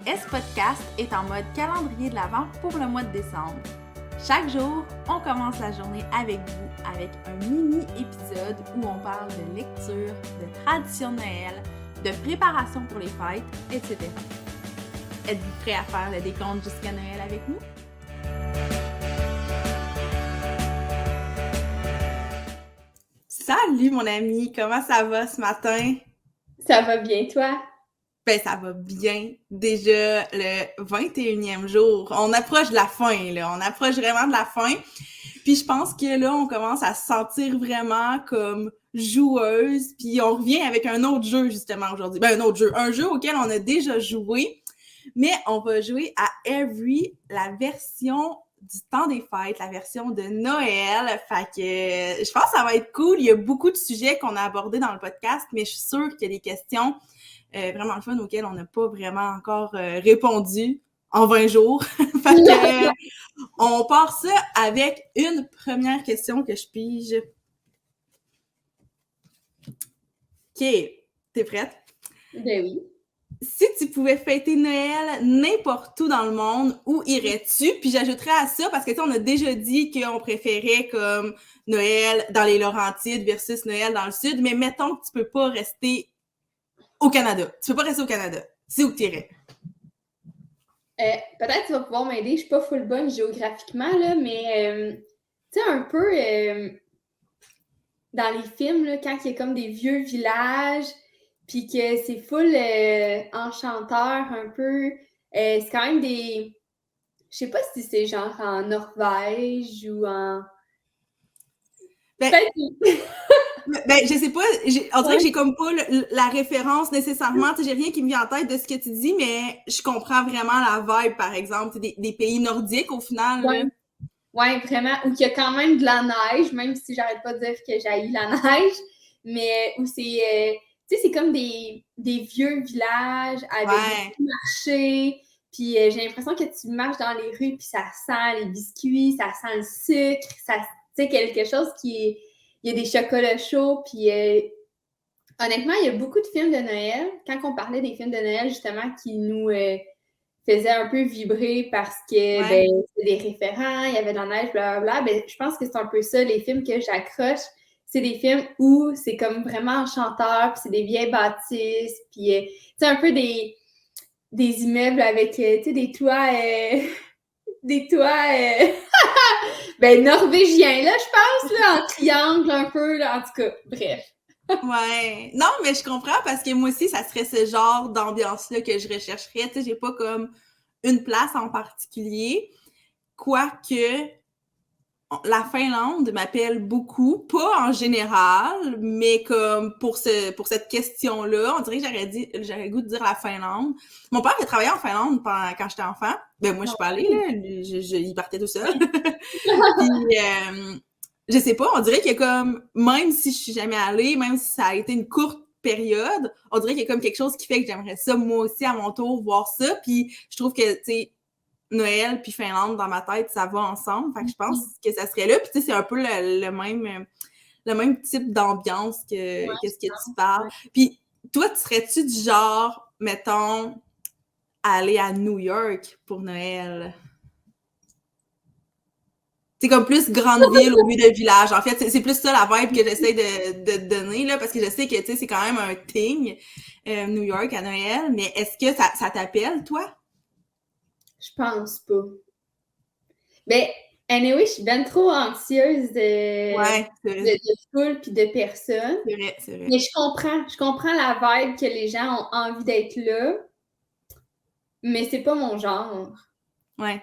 S-Podcast est en mode calendrier de l'Avent pour le mois de décembre. Chaque jour, on commence la journée avec vous avec un mini-épisode où on parle de lecture, de tradition de Noël, de préparation pour les fêtes, etc. Êtes-vous prêts à faire le décompte jusqu'à Noël avec nous? Salut mon ami, comment ça va ce matin? Ça va bien, toi? Ben, ça va bien. Déjà le 21e jour. On approche de la fin, là. On approche vraiment de la fin. Puis je pense que là, on commence à se sentir vraiment comme joueuse. Puis on revient avec un autre jeu, justement, aujourd'hui. Ben, un autre jeu. Un jeu auquel on a déjà joué. Mais on va jouer à Every, la version du temps des fêtes, la version de Noël. Fait que je pense que ça va être cool. Il y a beaucoup de sujets qu'on a abordés dans le podcast, mais je suis sûre qu'il y a des questions vraiment le fun auxquelles on n'a pas vraiment encore répondu en 20 jours. Fait que on part ça avec une première question que je pige. OK, t'es prête? Ben oui. Si tu pouvais fêter Noël n'importe où dans le monde, où irais-tu? Puis j'ajouterais à ça, parce que tu sais, on a déjà dit qu'on préférait comme Noël dans les Laurentides versus Noël dans le Sud, mais mettons que tu peux pas rester au Canada. Tu peux pas rester au Canada. C'est où que t'irais? Peut-être que tu vas pouvoir m'aider. Je suis pas full bonne géographiquement, là, mais tu sais, un peu dans les films, là, quand il y a comme des vieux villages, puis que c'est full enchanteur un peu. C'est quand même des... Je sais pas si c'est genre en Norvège ou en... Ben, ben, je sais pas, on dirait que j'ai comme pas la référence nécessairement, tu sais, j'ai rien qui me vient en tête de ce que tu dis, mais je comprends vraiment la vibe, par exemple, des pays nordiques, au final. Ouais. Ouais, vraiment. Ou qu'il y a quand même de la neige, même si j'arrête pas de dire que j'haïs la neige, mais où c'est, tu sais, c'est comme des vieux villages avec des marchés, puis j'ai l'impression que tu marches dans les rues, puis ça sent les biscuits, ça sent le sucre, ça, tu sais, quelque chose qui est... Il y a des chocolats chauds, puis honnêtement, il y a beaucoup de films de Noël. Quand on parlait des films de Noël, justement, qui nous faisait un peu vibrer parce que ben, c'était des référents, il y avait de la neige, blablabla. Ben, je pense que c'est un peu ça, les films que j'accroche. C'est des films où c'est comme vraiment enchanteur, puis c'est des vieilles bâtisses, puis c'est un peu des immeubles avec des toits des toits ben, norvégiens, là, je pense, là, en triangle un peu, là, en tout cas, bref. Ouais. Non, mais je comprends parce que moi aussi, ça serait ce genre d'ambiance-là que je rechercherais. Tu sais, j'ai pas comme une place en particulier. Quoique, la Finlande m'appelle beaucoup, pas en général, mais comme pour cette question-là, on dirait que j'aurais le goût de dire la Finlande. Mon père a travaillé en Finlande quand j'étais enfant. Ben moi, je suis pas allée, là. Il partait tout seul. Puis, je sais pas, on dirait qu'il y a comme, même si je suis jamais allée, même si ça a été une courte période, on dirait qu'il y a comme quelque chose qui fait que j'aimerais ça, moi aussi, à mon tour, voir ça. Puis, je trouve que, tu sais, Noël puis Finlande, dans ma tête, ça va ensemble. Fait que je pense que ça serait là. Puis, tu sais, c'est un peu le même type d'ambiance que ce que tu parles. Puis, toi, tu serais-tu du genre, mettons, aller à New York pour Noël? C'est comme plus grande ville au lieu de village. En fait, c'est plus ça la vibe que j'essaie de donner, là, parce que je sais que, tu sais, c'est quand même un thing, New York à Noël, mais est-ce que ça t'appelle, toi? Je pense pas. Mais, anyway, je suis ben trop anxieuse de foule puis de personnes. C'est vrai, c'est vrai. Mais je comprends la vibe que les gens ont envie d'être là, mais c'est pas mon genre. Ouais.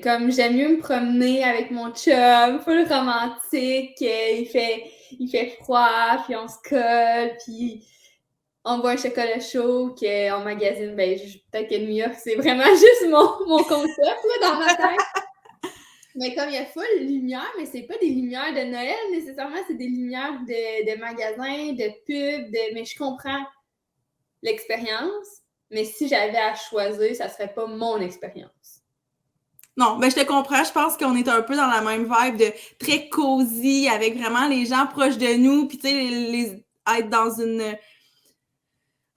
Comme j'aime mieux me promener avec mon chum, full romantique, il fait froid, puis on se colle, puis on boit un chocolat chaud, qu'on magasine. Ben, peut-être que New York, c'est vraiment juste mon concept là, dans ma tête. Mais comme il y a full lumière, mais c'est pas des lumières de Noël nécessairement, c'est des lumières de magasins, de pubs, mais je comprends l'expérience, mais si j'avais à choisir, ça serait pas mon expérience. Non, ben je te comprends. Je pense qu'on est un peu dans la même vibe de très cosy, avec vraiment les gens proches de nous, puis tu sais, être dans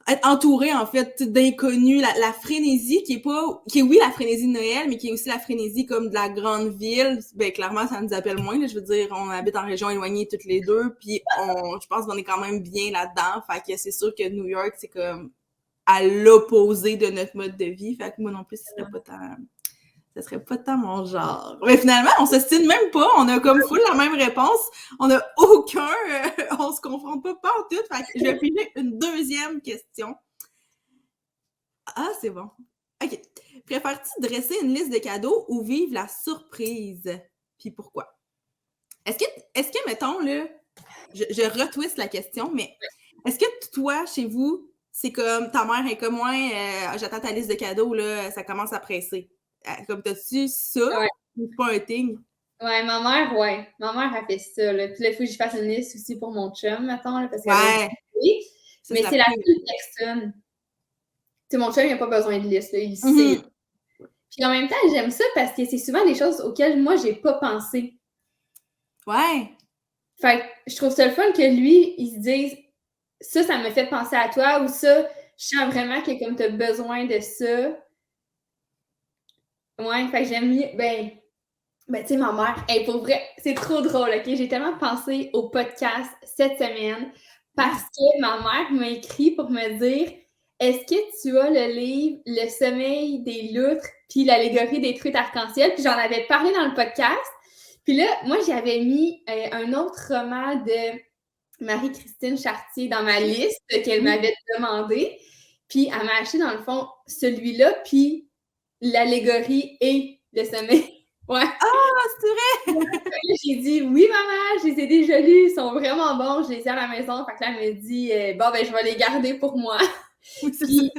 être entouré, en fait, d'inconnus, la frénésie qui est oui la frénésie de Noël, mais qui est aussi la frénésie comme de la grande ville. Ben, clairement, ça nous appelle moins, là, je veux dire, on habite en région éloignée toutes les deux, puis je pense qu'on est quand même bien là-dedans, fait que c'est sûr que New York, c'est comme à l'opposé de notre mode de vie, fait que moi non plus, ça serait pas tant mon genre. Mais finalement, on s'ostine même pas. On a comme full la même réponse. On a aucun... on se confronte pas en tout. Fait que je vais piger une deuxième question. Ah, c'est bon. OK. Préfères-tu dresser une liste de cadeaux ou vivre la surprise? Puis pourquoi? Est-ce que mettons, là, je retwiste la question, mais est-ce que toi, chez vous, c'est comme ta mère est comme moi, j'attends ta liste de cadeaux, là, ça commence à presser. Comme t'as-tu ça? Ouais. Ou c'est pas un thing? Ouais. Ma mère a fait ça, là. Puis là, il faut que je fasse une liste aussi pour mon chum, mettons, là, parce que Ça, mais c'est la seule personne. Tu sais, mon chum, il n'a pas besoin de liste, là, il sait. Puis en même temps, j'aime ça parce que c'est souvent des choses auxquelles moi, j'ai pas pensé. Ouais. Fait que je trouve ça le fun que lui, il se dise ça me fait penser à toi, ou ça, je sens vraiment que comme tu as besoin de ça. Ouais, fait que j'aime mieux. Ben tu sais, ma mère, hey, pour vrai, c'est trop drôle, OK? J'ai tellement pensé au podcast cette semaine parce que ma mère m'a écrit pour me dire est-ce que tu as le livre Le sommeil des loutres puis l'allégorie des truites arc-en-ciel? Puis j'en avais parlé dans le podcast. Puis là, moi, j'avais mis un autre roman de Marie-Christine Chartier dans ma liste qu'elle m'avait demandé. Puis elle m'a acheté, dans le fond, celui-là, puis l'allégorie et le sommeil. Ouais. Ah, c'est vrai! J'ai dit oui, maman, je les ai déjà lus, ils sont vraiment bons, je les ai à la maison. Fait que là, elle me dit bon, ben, je vais les garder pour moi. Puis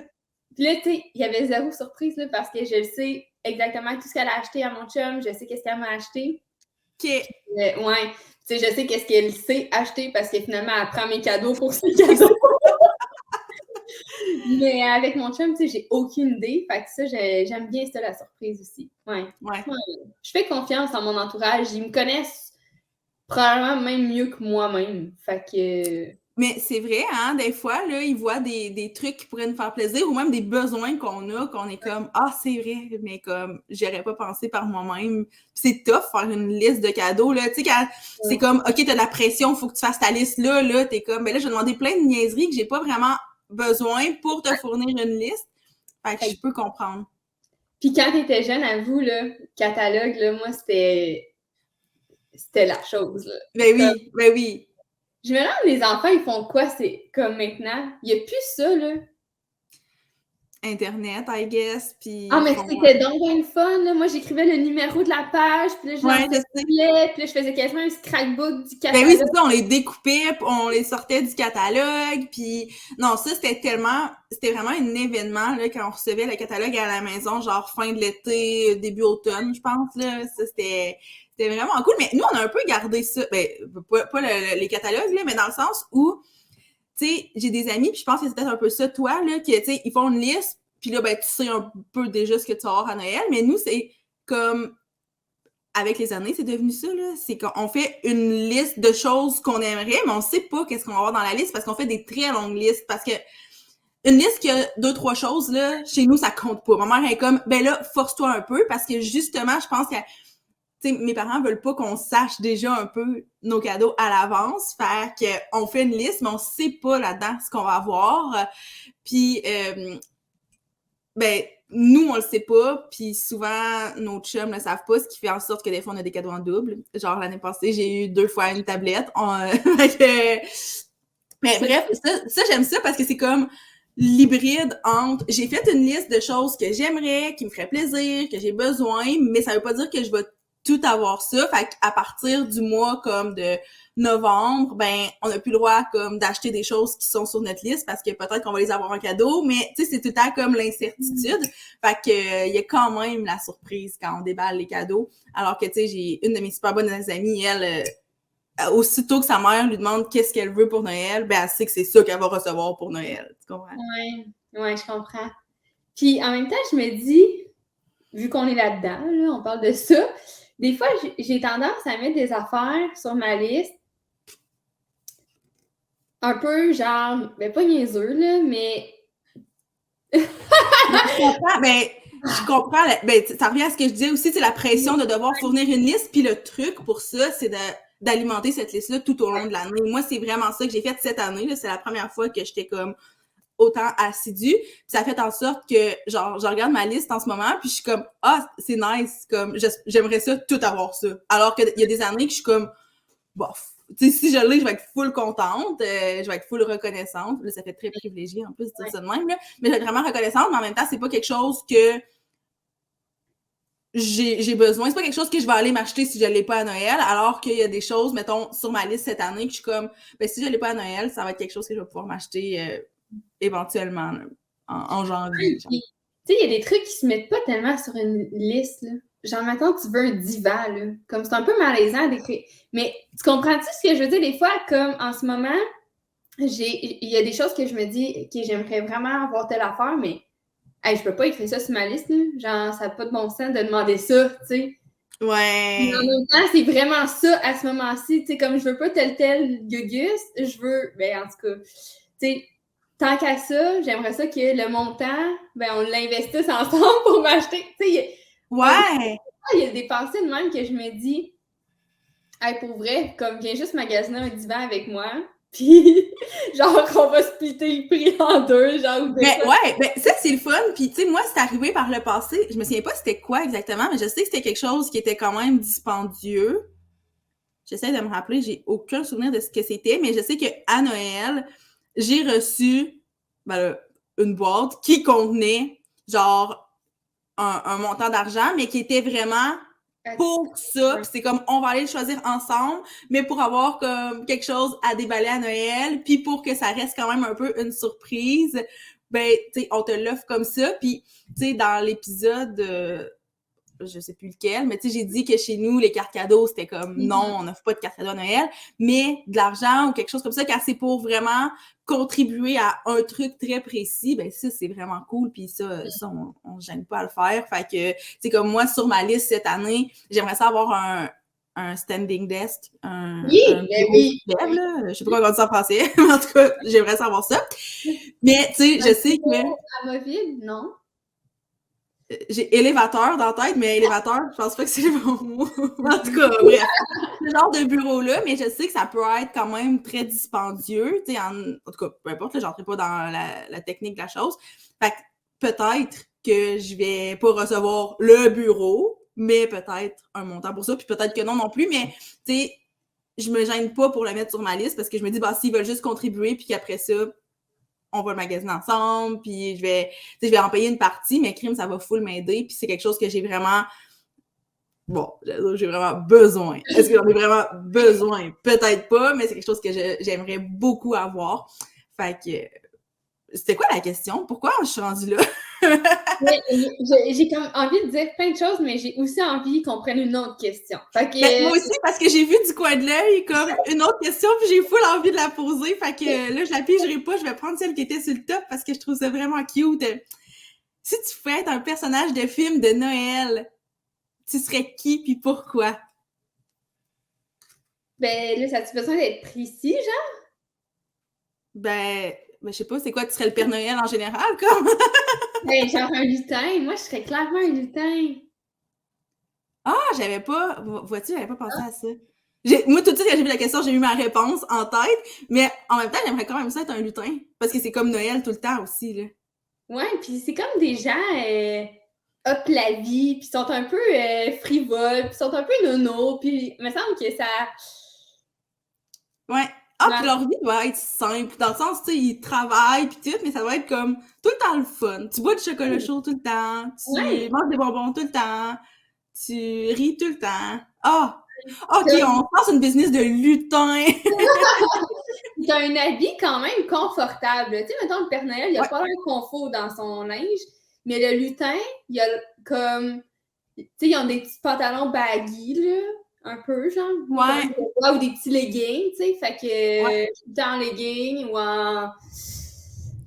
là, tu sais, il y avait zéro surprise là, parce que je sais exactement tout ce qu'elle a acheté à mon chum, je sais qu'est-ce qu'elle m'a acheté. OK. Ouais. Tu sais, je sais qu'est-ce qu'elle sait acheter parce que finalement, elle prend mes cadeaux pour ses cadeaux. Mais avec mon chum, tu sais, j'ai aucune idée. Fait que ça, j'aime bien ça, la surprise aussi. Ouais. Je fais confiance en mon entourage. Ils me connaissent probablement même mieux que moi-même. Fait que... Mais c'est vrai, hein, des fois, là, ils voient des trucs qui pourraient nous faire plaisir ou même des besoins qu'on a, qu'on est comme « Ah, c'est vrai, mais comme, j'aurais pas pensé par moi-même. » C'est tough faire une liste de cadeaux, là. Tu sais, quand c'est comme « OK, t'as de la pression, faut que tu fasses ta liste là, t'es comme « Ben là, je vais demander plein de niaiseries que j'ai pas vraiment besoin pour te fournir une liste. » Fait que je peux comprendre. Puis quand t'étais jeune, à vous, là, catalogue, là, moi, c'était la chose, là. Ben oui. Je me demande, les enfants, ils font quoi? C'est comme maintenant? Il n'y a plus ça, là. Internet, I guess, puis... Ah, mais c'était donc bien le fun, là. Moi, j'écrivais le numéro de la page, puis là, je l'envoyais, puis là, je faisais quasiment un scrapbook du catalogue. Ben oui, c'est ça, on les découpait, on les sortait du catalogue, puis... Non, ça, c'était vraiment un événement, là, quand on recevait le catalogue à la maison, genre fin de l'été, début automne, je pense, là. Ça, c'était vraiment cool. Mais nous, on a un peu gardé ça, ben, pas les catalogues, là, mais dans le sens où... Tu sais, j'ai des amis, puis je pense que c'est peut-être un peu ça, toi, là, que, tu sais, ils font une liste, puis là, ben, tu sais un peu déjà ce que tu vas avoir à Noël, mais nous, c'est comme, avec les années, c'est devenu ça, là, c'est qu'on fait une liste de choses qu'on aimerait, mais on sait pas qu'est-ce qu'on va avoir dans la liste, parce qu'on fait des très longues listes, parce que une liste qui a 2-3 choses, là, chez nous, ça compte pas. Ma mère est comme, ben là, force-toi un peu, parce que justement, je pense que t'sais, mes parents veulent pas qu'on sache déjà un peu nos cadeaux à l'avance. Fait qu'on fait une liste, mais on sait pas là-dedans ce qu'on va avoir. Puis, ben, nous, on le sait pas. Puis souvent, nos chums le savent pas, ce qui fait en sorte que des fois, on a des cadeaux en double. Genre, l'année passée, j'ai eu 2 fois une tablette. Mais bref, ça, j'aime ça parce que c'est comme l'hybride entre j'ai fait une liste de choses que j'aimerais, qui me feraient plaisir, que j'ai besoin, mais ça veut pas dire que je vais tout avoir ça. Fait qu'à partir du mois comme de novembre, ben on n'a plus le droit comme d'acheter des choses qui sont sur notre liste parce que peut-être qu'on va les avoir en cadeau, mais tu sais, c'est tout le temps comme l'incertitude. Fait que il y a quand même la surprise quand on déballe les cadeaux. Alors que tu sais, j'ai une de mes super bonnes amies, elle aussitôt que sa mère lui demande qu'est-ce qu'elle veut pour Noël, ben elle sait que c'est ça qu'elle va recevoir pour Noël. Tu comprends? Ouais, je comprends. Puis en même temps, je me dis, vu qu'on est là-dedans, là, on parle de ça, des fois, j'ai tendance à mettre des affaires sur ma liste. un peu genre, ben pas niaiseux, là, mais... Je comprends, ça revient à ce que je disais aussi, c'est la pression de devoir fournir une liste, puis le truc pour ça, c'est d'alimenter cette liste-là tout au long de l'année. Moi, c'est vraiment ça que j'ai fait cette année, là. C'est la première fois que j'étais comme autant assidue, puis ça fait en sorte que, genre, je regarde ma liste en ce moment, puis je suis comme, ah, c'est nice, comme, j'aimerais ça, tout avoir ça. Alors qu'il y a des années que je suis comme, bof. Tu sais, si je l'ai, je vais être full contente, je vais être full reconnaissante. Là, ça fait très privilégié, en plus, de dire ça de même, là. Mais je vais être vraiment reconnaissante, mais en même temps, c'est pas quelque chose que j'ai besoin. C'est pas quelque chose que je vais aller m'acheter si je l'ai pas à Noël, alors qu'il y a des choses, mettons, sur ma liste cette année que je suis comme, ben, si je l'ai pas à Noël, ça va être quelque chose que je vais pouvoir m'acheter éventuellement, là, en janvier. Tu sais, il y a des trucs qui se mettent pas tellement sur une liste, là. Genre, maintenant, tu veux un divan, là. Comme c'est un peu malaisant d'écrire. Mais tu comprends-tu ce que je veux dire? Des fois, comme en ce moment, il y a des choses que je me dis, OK, j'aimerais vraiment avoir telle affaire, mais hey, je peux pas écrire ça sur ma liste, là. Genre, ça n'a pas de bon sens de demander ça, tu sais. Ouais. Mais en même temps, c'est vraiment ça à ce moment-ci. Tu sais, comme je veux pas tel gugus, je veux. Ben, en tout cas, tu sais, tant qu'à ça, j'aimerais ça que le montant, ben, on l'investisse ensemble pour m'acheter. Tu sais, ouais. Il y a des pensées de même que je me dis, hey, pour vrai, comme viens juste magasiner un divan avec moi, puis genre qu'on va splitter le prix en deux, genre. Ça c'est le fun. Puis tu sais, moi c'est arrivé par le passé. Je me souviens pas c'était quoi exactement, mais je sais que c'était quelque chose qui était quand même dispendieux. J'essaie de me rappeler, j'ai aucun souvenir de ce que c'était, mais je sais qu'à Noël, j'ai reçu une boîte qui contenait genre un montant d'argent, mais qui était vraiment pour ça. Puis c'est comme, on va aller le choisir ensemble, mais pour avoir comme quelque chose à déballer à Noël, puis pour que ça reste quand même un peu une surprise, ben, tu sais, on te l'offre comme ça. Puis, tu sais, dans l'épisode... je sais plus lequel, mais tu sais, j'ai dit que chez nous, les cartes cadeaux, c'était comme non, on n'offre pas de cartes cadeaux à Noël, mais de l'argent ou quelque chose comme ça, quand c'est pour vraiment contribuer à un truc très précis, ben ça, c'est vraiment cool, puis ça on gêne pas à le faire. Fait que, c'est comme moi, sur ma liste cette année, j'aimerais ça avoir un standing desk, un bureau web, là. Je sais pas comment on dit ça en français, mais en tout cas, j'aimerais ça avoir ça. Mais, tu sais, je sais que... Amovible, non? J'ai élévateur dans la tête, mais élévateur, je pense pas que c'est le bon mot. En tout cas, bref. Ce genre de bureau-là, mais je sais que ça peut être quand même très dispendieux. En tout cas, peu importe, j'entrerai pas dans la technique de la chose. Fait que peut-être que je vais pas recevoir le bureau, mais peut-être un montant pour ça, puis peut-être que non plus, mais tu sais, je me gêne pas pour le mettre sur ma liste parce que je me dis, bah, s'ils veulent juste contribuer, puis qu'après ça, on va le magasiner ensemble, puis je vais en payer une partie, mais crime, ça va full m'aider, puis c'est quelque chose que j'ai vraiment... Bon, j'ai vraiment besoin. Est-ce que j'en ai vraiment besoin? Peut-être pas, mais c'est quelque chose que j'aimerais beaucoup avoir. Fait que... C'était quoi la question? Pourquoi je suis rendue là? J'ai comme envie de dire plein de choses, mais j'ai aussi envie qu'on prenne une autre question. Fait que, moi aussi, parce que j'ai vu du coin de l'œil comme une autre question, puis j'ai full envie de la poser. Fait que là, je la pigerai pas, je vais prendre celle qui était sur le top parce que je trouve ça vraiment cute. Si tu pouvais être un personnage de film de Noël, tu serais qui puis pourquoi? Ben là, ça a-tu besoin d'être précis, genre? Ben, je sais pas, c'est quoi, tu serais le Père Noël en général, comme? Ben, genre un lutin. Moi, je serais clairement un lutin. Ah, j'avais pas... Vois-tu, j'avais pas pensé à ça. Moi, tout de suite, quand j'ai vu la question, j'ai eu ma réponse en tête, mais en même temps, j'aimerais quand même ça être un lutin, parce que c'est comme Noël tout le temps aussi, là. Ouais, puis c'est comme des gens hop la vie, puis sont un peu frivoles, puis sont un peu nono, puis il me semble que ça... Ouais. Ah, puis leur vie doit être simple, dans le sens, tu sais, ils travaillent, puis tout, mais ça doit être comme tout le temps le fun. Tu bois du chocolat chaud tout le temps, tu manges des bonbons tout le temps, tu ris tout le temps. Ah! OK, on passe une business de lutin! T'as un habit quand même confortable. Tu sais, mettons, le Père Noël, il a pas l'air confort dans son linge, mais le lutin, il a comme... Tu sais, ils ont des petits pantalons baggy, là, un peu, genre. Ouais. Ou des petits leggings, tu sais, fait que tout le temps en leggings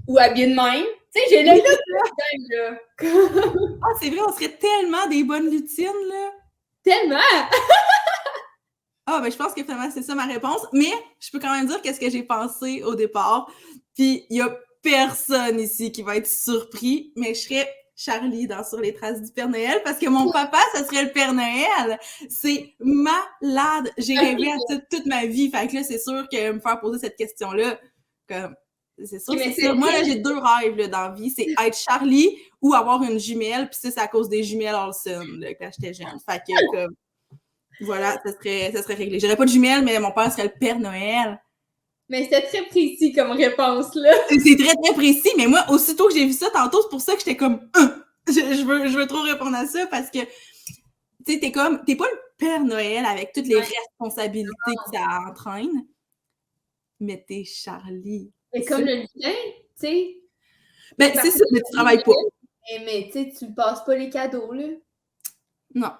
ou habillé de même. Tu sais, j'ai le look là. Ah, c'est vrai, on serait tellement des bonnes lutines, là! Tellement! Ah, ben je pense que finalement, c'est ça ma réponse. Mais je peux quand même dire qu'est-ce que j'ai pensé au départ. Puis il y a personne ici qui va être surpris, mais je serais Charlie dans Sur les traces du Père Noël parce que mon papa, ça serait le Père Noël. C'est malade. J'ai rêvé à ça toute ma vie. Fait que là, c'est sûr que me faire poser cette question-là, comme, c'est sûr, c'est ça. Moi, là, j'ai 2 rêves là, dans la vie. C'est être Charlie ou avoir une jumelle. Puis ça, c'est à cause des jumelles Olsen là, quand j'étais jeune. Fait que, comme, voilà, ça serait réglé. J'aurais pas de jumelles, mais mon père serait le Père Noël. Mais c'était très précis comme réponse, là. C'est très, très précis, mais moi, aussitôt que j'ai vu ça tantôt, c'est pour ça que j'étais comme je veux trop répondre à ça parce que tu sais, t'es pas le Père Noël avec toutes les responsabilités que ça entraîne, mais t'es Charlie. C'est comme le lutin, tu sais. Ben, c'est ça, mais tu travailles pas. Mais tu sais, tu passes pas les cadeaux, là. Non.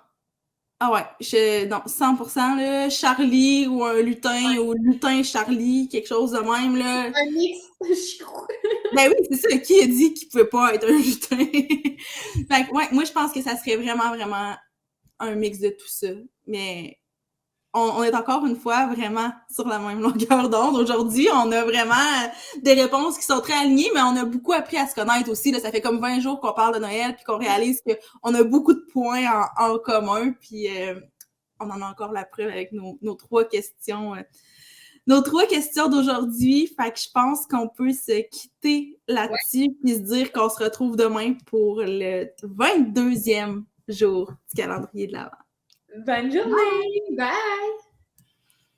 Ah ouais, non, 100%, là, Charlie ou un lutin ou lutin Charlie, quelque chose de même, là. Un mix, je crois. Ben oui, c'est ça. Qui a dit qu'il pouvait pas être un lutin? Fait que, ouais, moi, je pense que ça serait vraiment, vraiment un mix de tout ça. Mais on est encore une fois vraiment sur la même longueur d'onde. Aujourd'hui, on a vraiment des réponses qui sont très alignées, mais on a beaucoup appris à se connaître aussi. Là. Ça fait comme 20 jours qu'on parle de Noël, puis qu'on réalise qu'on a beaucoup de points en commun, puis on en a encore la preuve avec nos 3 questions. Nos 3 questions d'aujourd'hui. Fait que je pense qu'on peut se quitter là-dessus, puis se dire qu'on se retrouve demain pour le 22e jour du calendrier de l'Avent. Bonne journée! Bye!